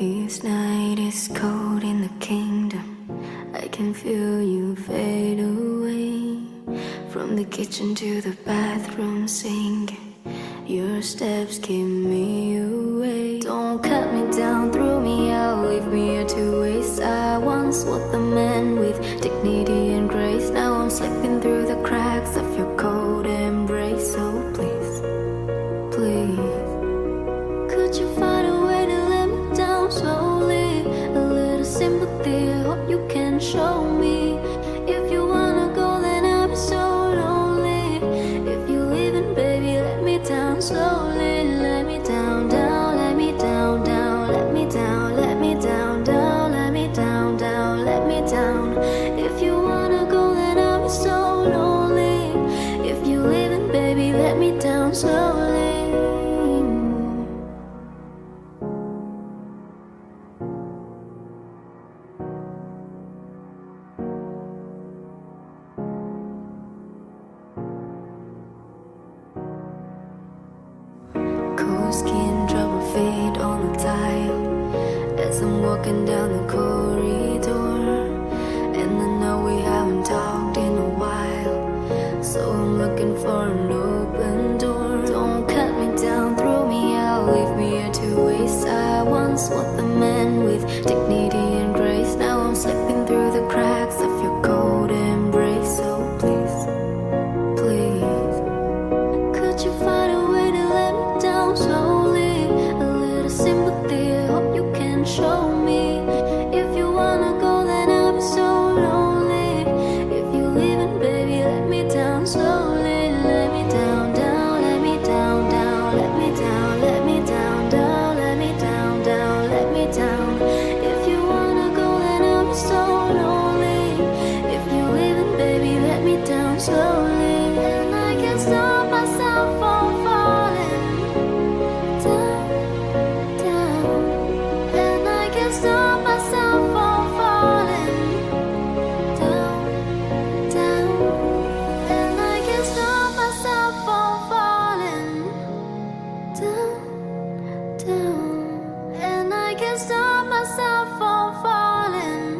This night is cold in the kingdom. I can feel you fade away. From the kitchen to the bathroom singing, your steps keep me away. Don't cut me down, throw me out, leave me here to waste. I once was the man with dignity and grace. Now I'm slipping through the cracks of your cold embrace. So please, please, could you find a way to let me down slowly? A little sympathy, I hope you can show me. If you wanna go, then I'll be so lonely. If you're leaving, baby, let me down slowly. Let me down, down, let me down, down, let me down, let me down, down, let me down, down, let me down. If you wanna go, then I'll be so lonely. If you're leaving, baby, let me down slowly. Cold skin, trouble fade on the tile as I'm walking down the corridor. And I know we haven't talked in a while, so I'm looking for an open door. Don't cut me down, throw me out, leave me here to waste. I once was the man with dignity and grace. Now I'm slipping through the cracks of your cold embrace. So please, please, could you find a way to let me down slowly? A little sympathy, I hope you can show me. If you wanna go, then I'll be so lonely. If you're leaving, baby, let me down slowly. Let me down, down, let me down, down, let me down, let me down, down, let me down, down, let me down. If you wanna go, then I'll be so lonely. If you're leaving, baby, let me down slowly. And I can't stop myself from falling down, down. And I can't stop myself from falling down, down. And I can't stop myself from falling down, down. And I can't stop myself from falling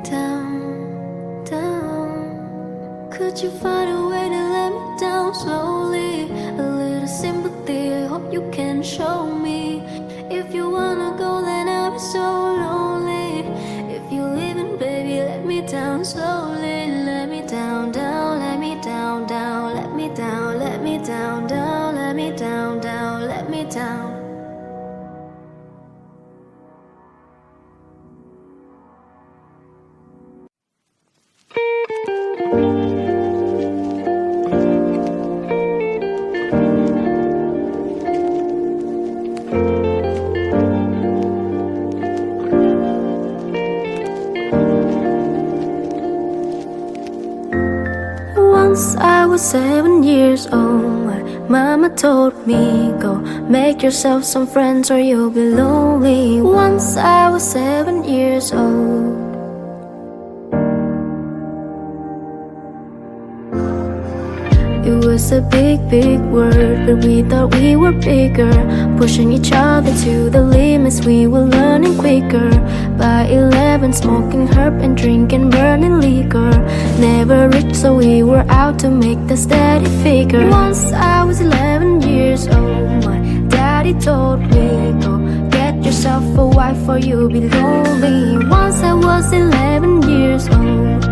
down, down. Could you find a way to let me down slowly? A little sympathy, I hope you can show me. If you wanna go, then I'll be so lonely. If you're leaving, baby, let me down slowly. Let me down, down, let me down, down, let me down, let me down, down, let me down, down, let me down. Once I was 7 years old, my mama told me, go make yourself some friends or you'll be lonely. Once I was 7 years old. It was a big, big word, but we thought we were bigger. Pushing each other to the limits, we were learning quicker. By 11, smoking herb and drinking burning liquor. Never rich, so we were out to make the steady figure. Once I was 11 years old, my daddy told me, go get yourself a wife or you'll be lonely. Once I was 11 years old.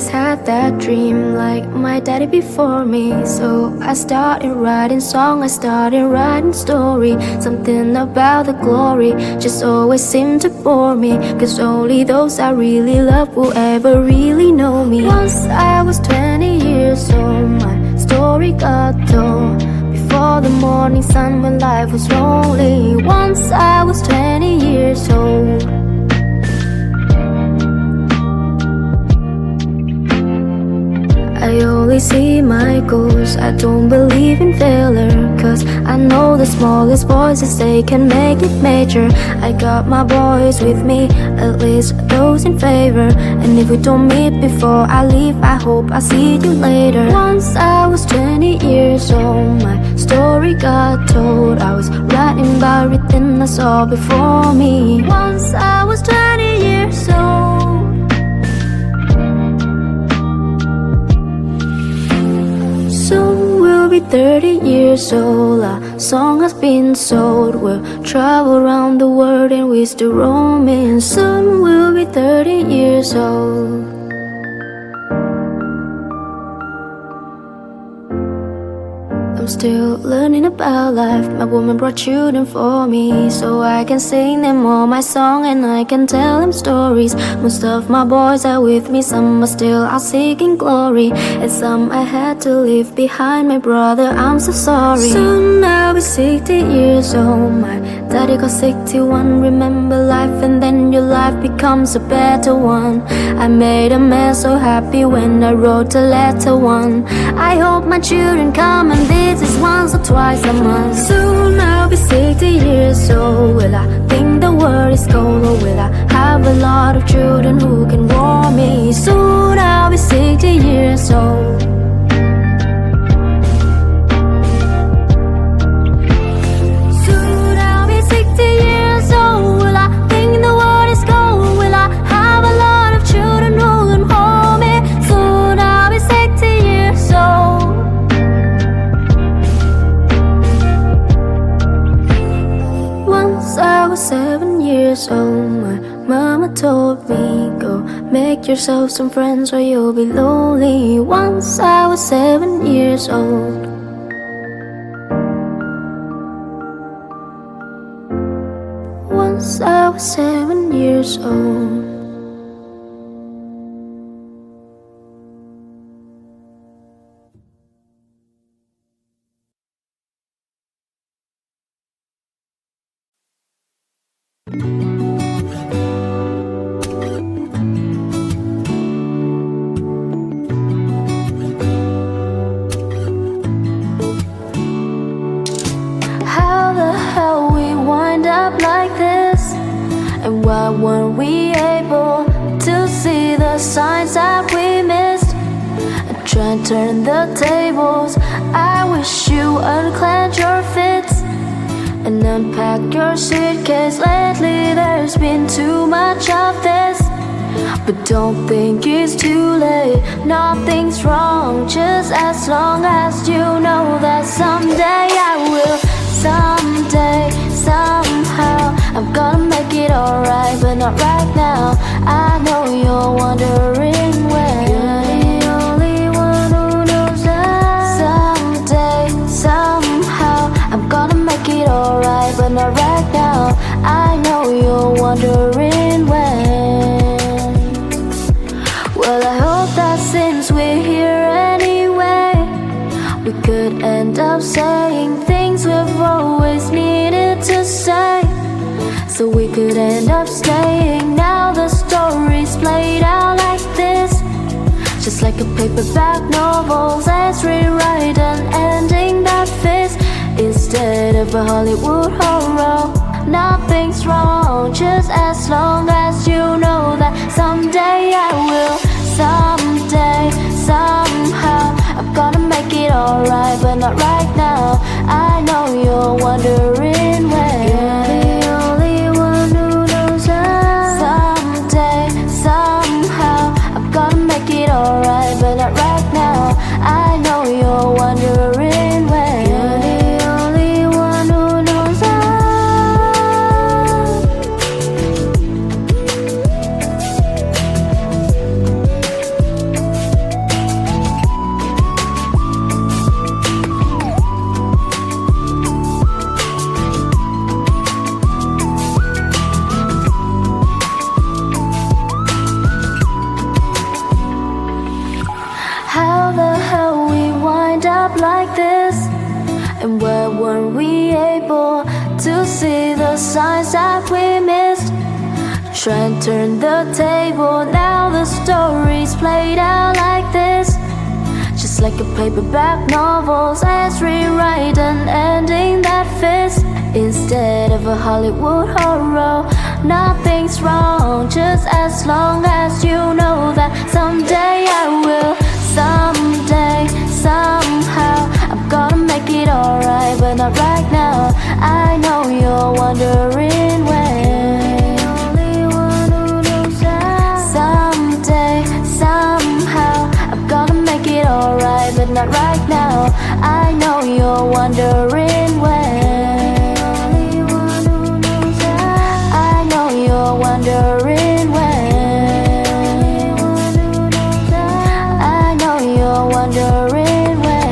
Had that dream like my daddy before me. So I started writing song, I started writing story. Something about the glory just always seemed to bore me, cause only those I really love will ever really know me. Once I was 20 years old, my story got told before the morning sun when life was lonely. Once I was 20 years old. I only see my goals. I don't believe in failure, cause I know the smallest voices, they can make it major. I got my boys with me, at least those in favor. And if we don't meet before I leave, I hope I see you later. Once I was 20 years old, my story got told. I was writing about everything I saw before me. Once I was 20 years old. Soon we'll be 30 years old. Our song has been sold. We'll travel around the world and we still roaming. Soon we'll be 30 years old. I'm still learning about life. My woman brought children for me, so I can sing them all my song and I can tell them stories. Most of my boys are with me, some are still out seeking glory, and some I had to leave behind. My brother, I'm so sorry. Soon I'll be 60 years old. My daddy got 61. Remember life and then your life becomes a better one. I made a man so happy when I wrote a letter one. I hope my children come and visit once or twice a month. Soon I'll be 60 years old. Will I think the world is cold, or will I have a lot of children who can warm me? Soon I'll be 60 years old. Soon I'll be 60 years old. Will I think the world is cold? Will I have a lot of children who can hold me? Soon I'll be 60 years old. Once I was 7 years old, my mama told me, go make yourself some friends or you'll be lonely. Once I was 7 years old. Once I was 7 years old. How the hell we wind up like this? And why weren't we able to see the signs that we missed? I try and turn the tables. I wish you unclench your fists and unpack your suitcase. Lately there's been too much of this, but don't think it's too late. Nothing's wrong, just as long as you know that someday I will. Someday, somehow, I'm gonna make it alright, but not right now. I know you're wondering when. You're the only one who knows that. Someday, somehow, I'm gonna make it alright, but not right now. I know you're wondering when. Well, I hope that since we're here anyway, we could end up saying things we've always needed to say, so we could end up staying. Now the story's played out like this, just like a paperback novel. Let's rewrite an ending that fits instead of a Hollywood horror. Nothing's wrong, just as long as you know that someday I will. Someday, somehow, I'm gonna make it alright, but not right now. I know you're wondering when. You're the only one who knows that. Someday, somehow, I'm gonna make it alright, but not right now. I know you're wondering when. You're the only one who knows that. How the hell we wind up like this? And why weren't we able to see the signs that we missed? Try and turn the table. Now the story's played out like this, just It's like a paperback novel, let's rewrite an ending that fits instead of a Hollywood horror. Nothing's wrong, just as long as you know that someday I will. Someday, somehow, I'm gonna make it alright, but not right now. I know you're wondering when. Someday, somehow, I'm gonna make it alright, but not right now. I know you're wondering when. I know you're wondering when. I know you're wondering when.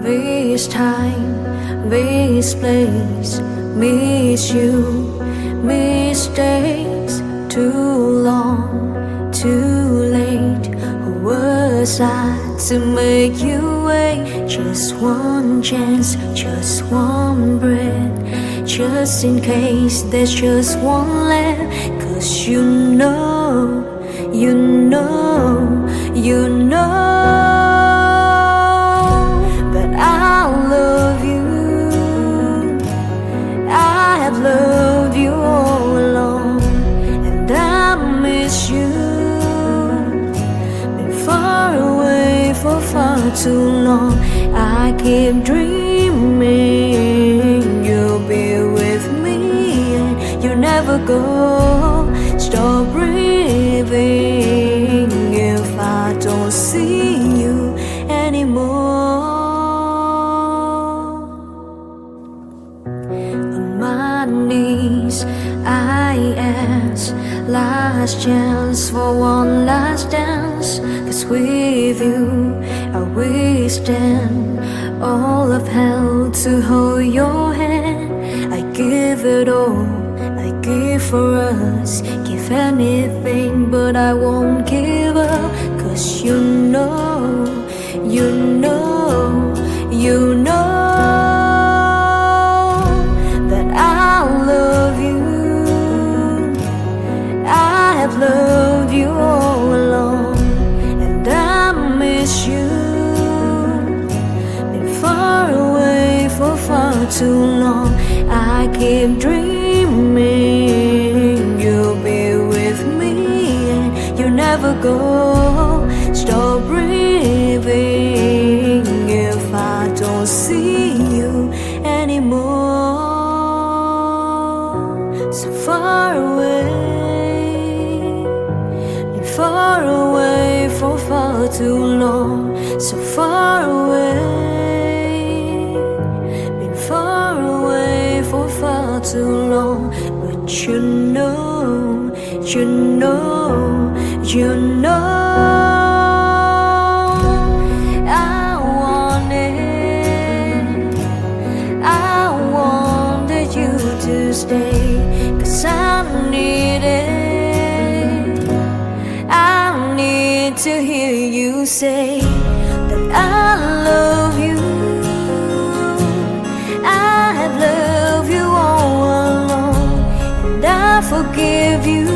This time, this place, miss you, mistakes, too long, too late. to make you wait. Just one chance, just one breath, just in case there's just one left. 'Cause you know, you know, you know that I love you. I have loved you all along, and I miss you. Been far away for far too long. I keep dreaming you'll be with me and you never go. Stop breathing if I don't see you anymore. On my knees I ask, last chance for one last dance. 'Cause with you I withstand all of hell to hold your hand. I give it all, I give for us, give anything, but I won't give up. 'Cause you know, you know, you know that I love you. I have loved you all along, and I miss you. Been far away for far too long. I keep dreaming you'll be with me and you never go. Stop breathing if I don't see you anymore. So far away, been far away for far too long. So far away, been far away for far too long. But you know, you know, you know I wanted you to stay. 'Cause I need it, I need to hear you say that I love you. I have loved you all along, and I forgive you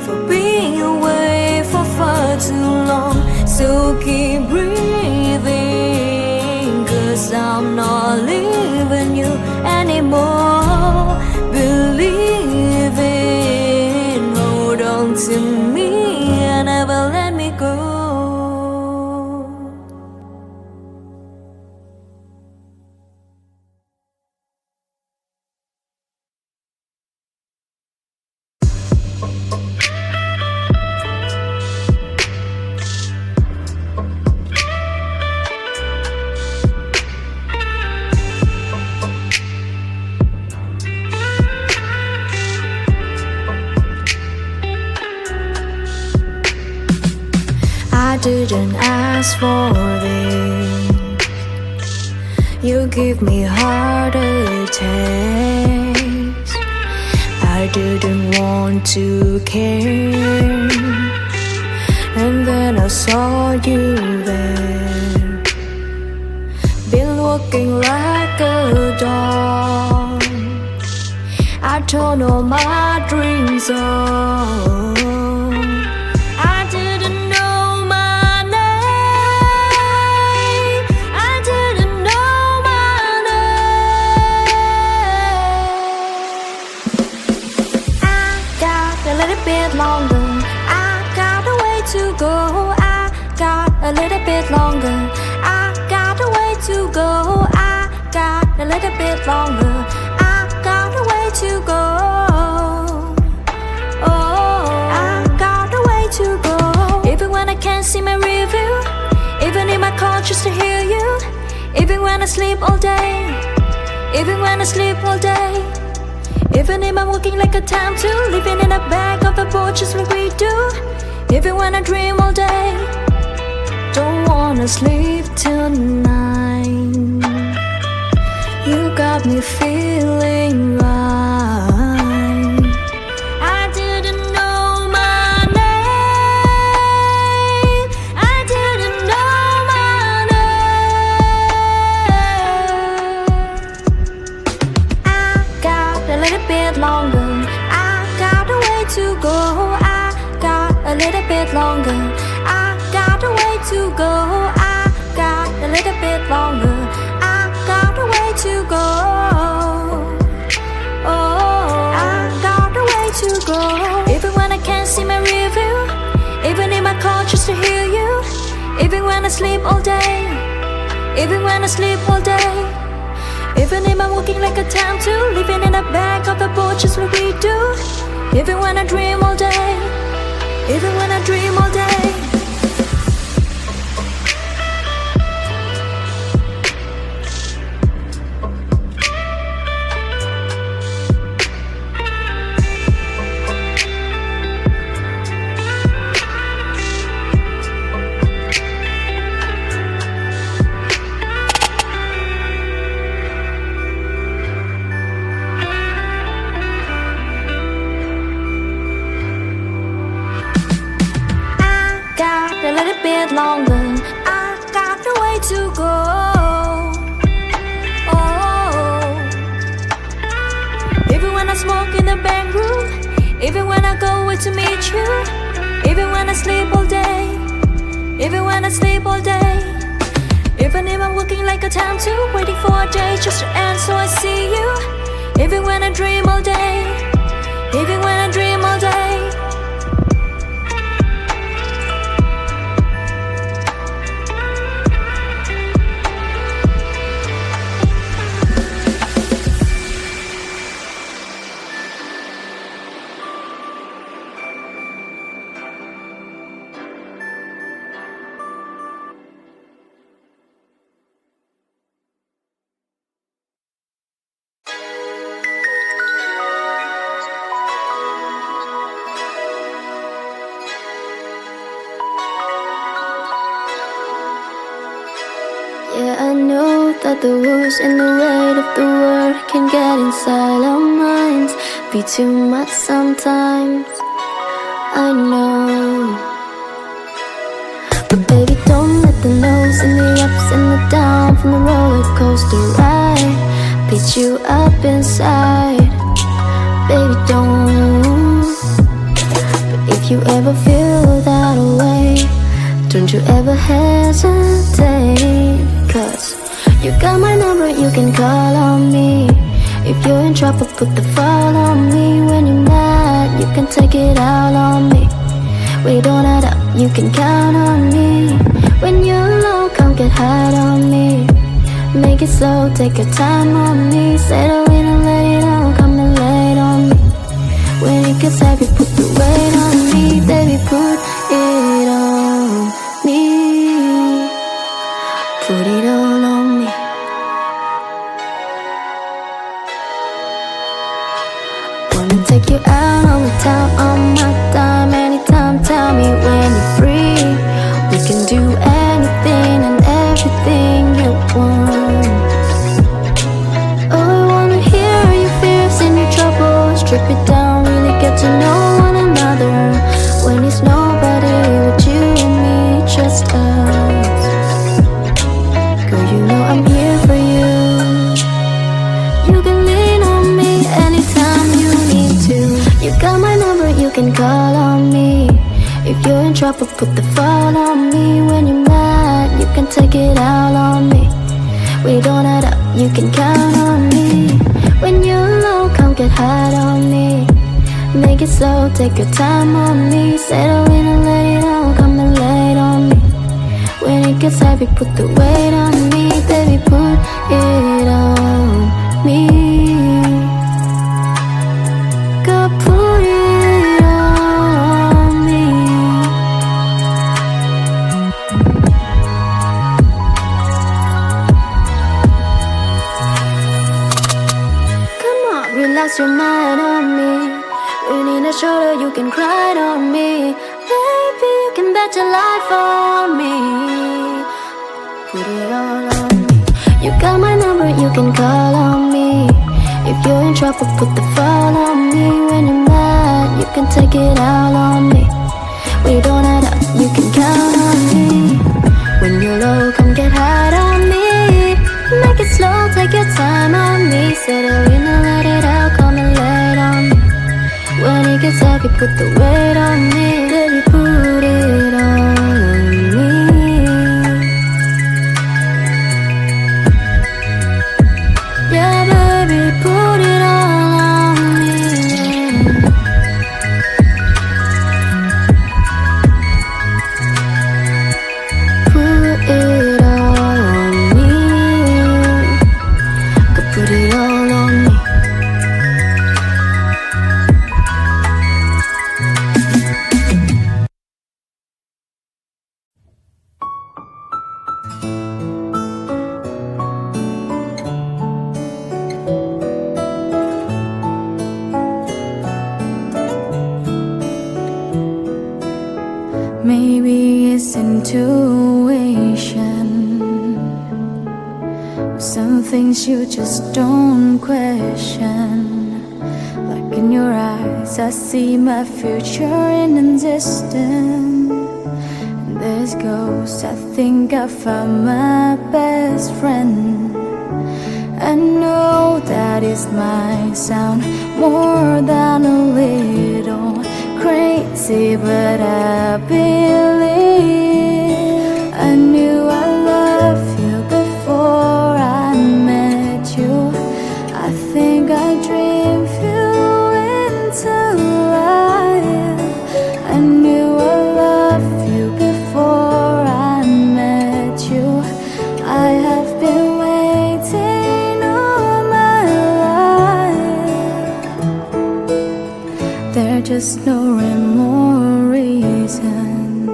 for being away for far too long. So keep breathing, 'cause I'm not leaving you anymore. Believe in, hold on to me and never let me go. I didn't ask for this. You give me heart attacks. I didn't want to care, and then I saw you there. Been looking like a dog. I turned all my dreams on. Longer, I got a way to go. I got a little bit longer. I got a way to go. I got a little bit longer. I got a way to go. Oh, I got a way to go. Even when I can't see my review, even in my car just to hear you. Even when I sleep all day, even when I sleep all day. Even if I'm walking like a time to living in the back of the boat just like we do. Even when I dream all day, don't wanna sleep tonight. You got me feeling right. I didn't know my name. I bit longer. I got a way to go. I got a little bit longer. I got a way to go. I got a little bit longer. I got a way to go. Oh, I got a way to go. Even when I can't see my rear view, even in my car just to hear you. Even when I sleep all day, even when I sleep all day. Even if I'm walking like a time to, living in the back of the boat just like we do. Even when I dream all day, even when I dream all day. A little bit longer. I got a way to go. Oh, even when I smoke in the back room, even when I go away to meet you, even when I sleep all day, even when I sleep all day. Even if I'm looking like a time to, waiting for a day just to end so I see you. Even when I dream all day, even when I dream all day. Yeah, I know that the words and the weight of the word can get inside our minds, be too much sometimes. I know, but baby, don't let the no's and the ups and the downs from the roller coaster ride beat you up inside. Baby, don't. But if you ever feel that way, don't you ever hesitate. 'Cause you got my number, you can call on me. If you're in trouble, put the fall on me. When you're mad, you can take it out on me. We don't add up, you can count on me. When you're low, come get high on me. Make it slow, take your time on me. Settle in and let it all come and lay it on me. When it gets heavy, put the weight on me. Baby, put it on me. Put it all on me. Wanna take you out on the town on my dime. Anytime, tell me when you're free. We can do anything and everything you want. Oh, I wanna hear your fears and your troubles. Strip it down, really get to know one another. When it's nobody with you and me, just us. Girl, you know I'm here for you. You can lean on me anytime you need to. You got my number, you can call on me. If you're in trouble, put the fall on me. When you're mad, you can take it out on me. We don't add up, you can count on me. When you're low, come get high on me. Make it slow, take your time on me. Settle in and let it all come and lay it on me. When it gets heavy, put the weight on me. Baby, put it on me. God, put it on me. Come on, relax your mind on me. Lean in the shoulder, you can cry on me. Baby, you can bet your life on me. Put it all on me. You got my number, you can call on me. If you're in trouble, put the fall on me. When you're mad, you can take it out on me. We don't add up, you can count on me. When you're low, come get high on me. Make it slow, take your time on me. Settle in and let it out, come and lay it on have you put the weight on me? Baby, put it all on me. Yeah, baby, put it all on me. Put it all on me. Could put it all on me. Maybe it's intuition. Some things you just don't question. Like in your eyes, I see my future in an instant. And this goes, I think I found my best friend. I know that it might sound more than a little crazy, but I believe. I knew I loved you before I met you. I think I dreamed you into life. I knew I loved you before I met you. I have been waiting all my life. There's just no rhyme or reason,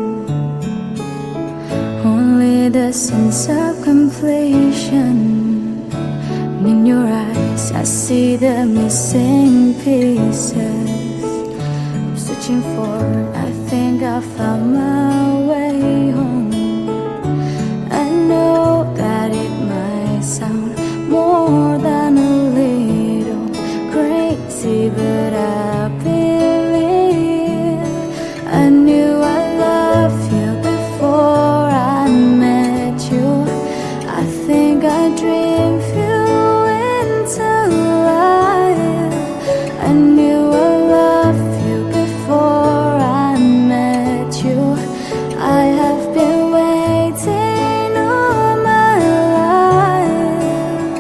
only the sense of completion. And in your eyes, I see the missing pieces. I'm searching for, I think I found my way home. I know that it might sound more than a little crazy, but I believe. I knew I loved you before I met you. I think I dreamed you into life. I knew I loved you before I met you. I have been waiting all my life.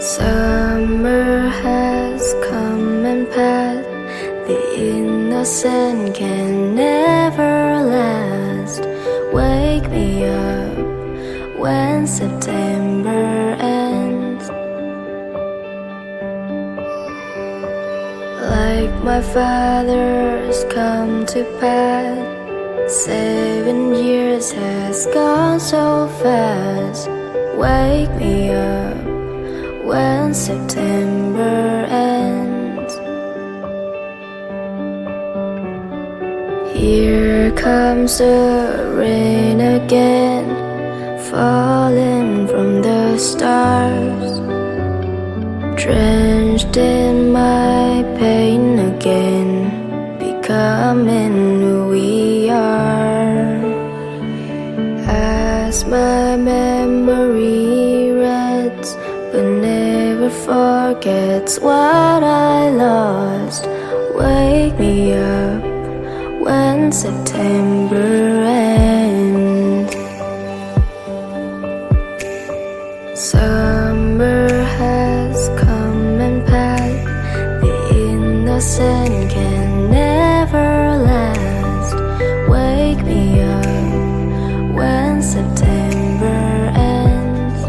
Summer has come and passed. The innocent can never last. Wake me up when September ends. Like my father's come to pass. 7 years has gone so fast. Wake me up when September ends. Here comes the rain again, falling from the stars, drenched in my pain again, becoming who we are. As my memory rests, but never forgets what I lost. Wake me up when September ends. Summer has come and passed. The innocent can never last. Wake me up when September ends.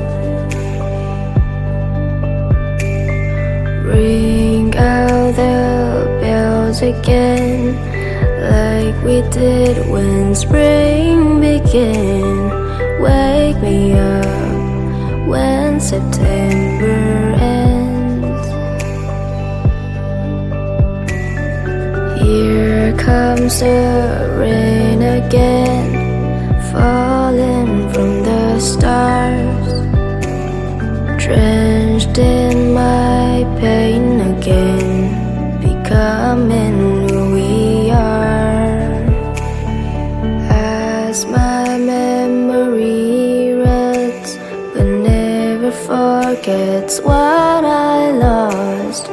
Ring out the bells again, like we did when spring began. Wake me up when September ends. Here comes the rain again, falling from the stars, drenched in my pain again, becoming who we are. As my memory rests, but never forgets what I lost.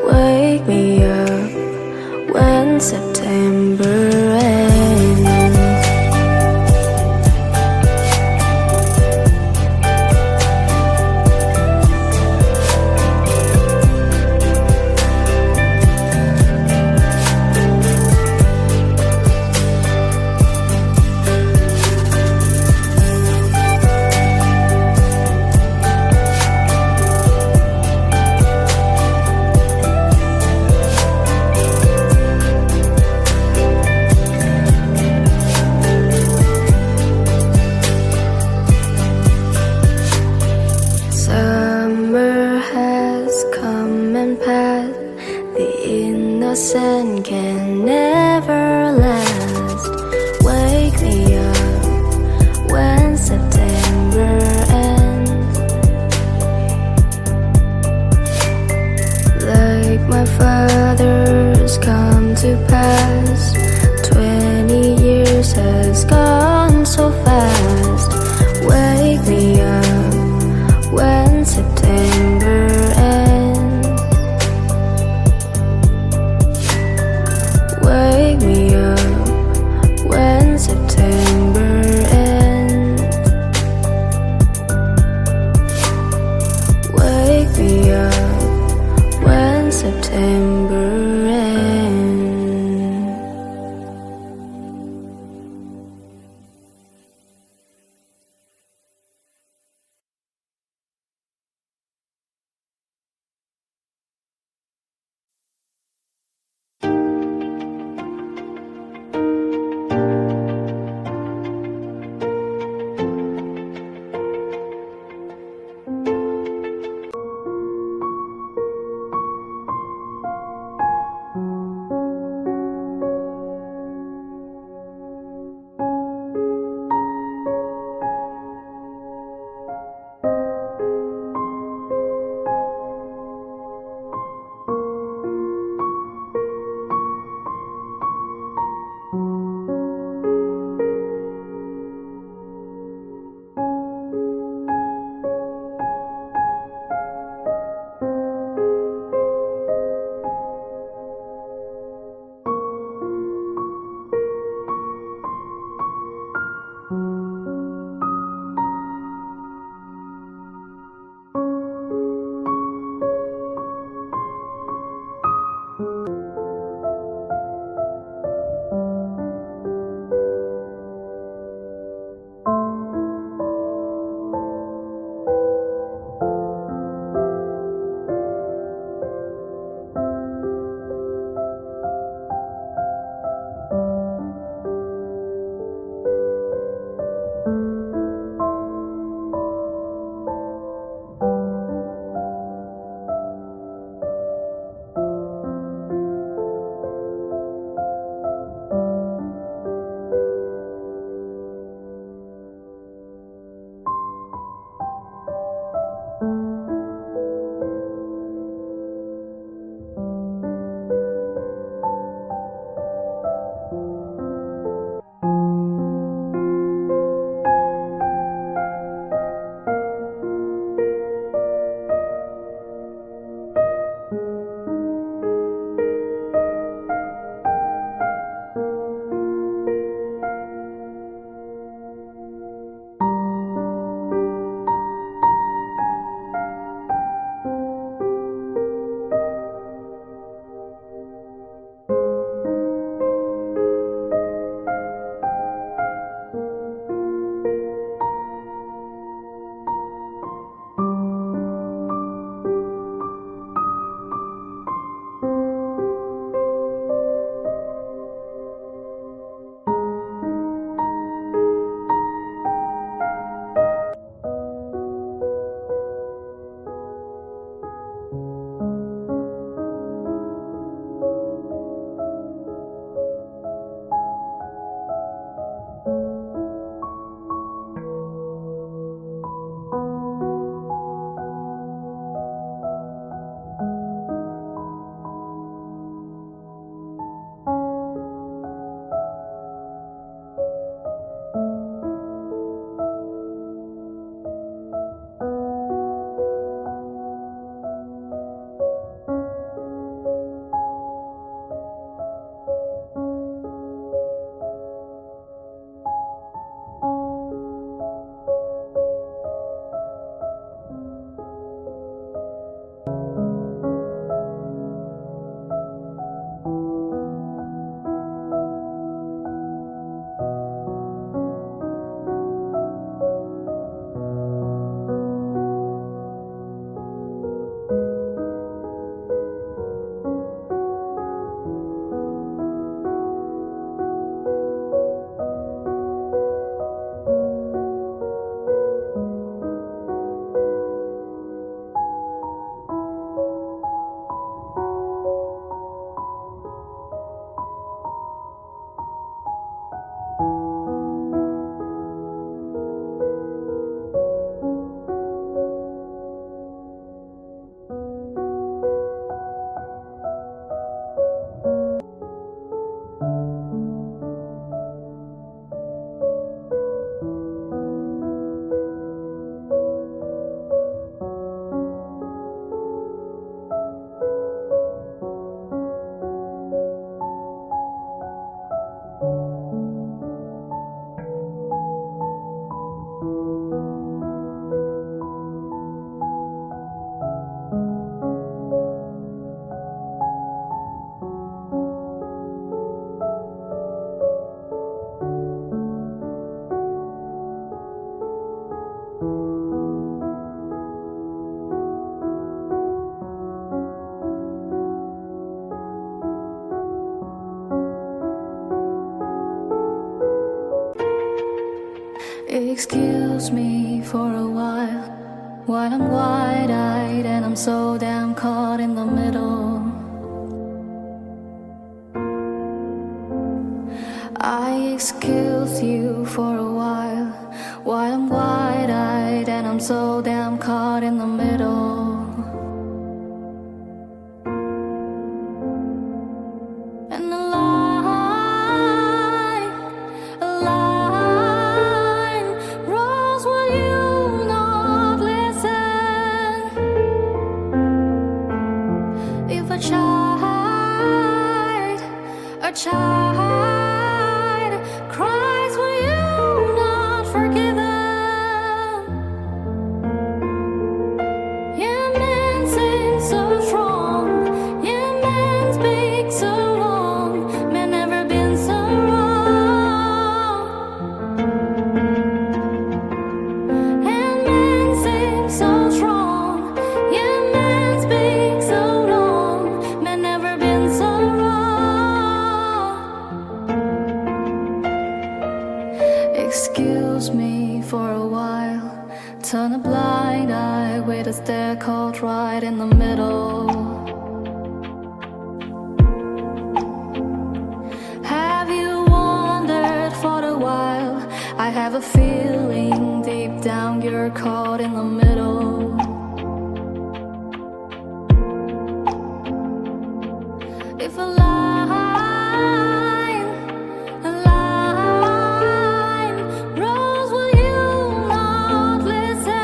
Wake me up when September ends. Summer has come and passed. The innocent can never last. Wake me up when September ends. Like my father's come to pass. 20 years has gone so fast. Wake me up when September ends. Wake Excuse me for a while I'm wide-eyed and I'm so damn caught in the middle. I excuse you for a while I'm wide-eyed and I'm so damn caught in the middle. And a line rose, will you not listen? If a child cries, will you not forgive them? Yeah, men sing so strong, yeah, men speak so long, men never been so wrong. And men sing so strong, yeah, men speak so long, men never been so wrong. Excuse me for a while, turn a blind eye with a stare caught right in the middle. Have you wondered for a while? I have a feeling deep down you're caught in the middle. If a line rose, will you not listen?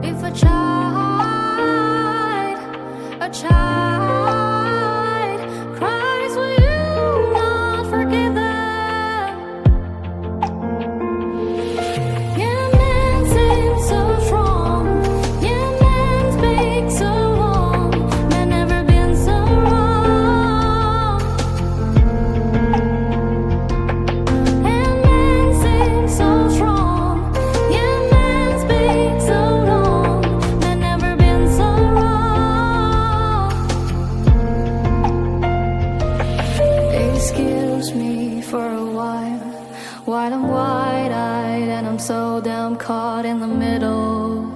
If a child cries, will you not forgive them? Yeah, men seem so strong, yeah, men speak so long, men never been so wrong. And men seem so strong, yeah, men speak so long, men never been so wrong. Excuse me for a while I'm wide-eyed and I'm so damn caught in the middle.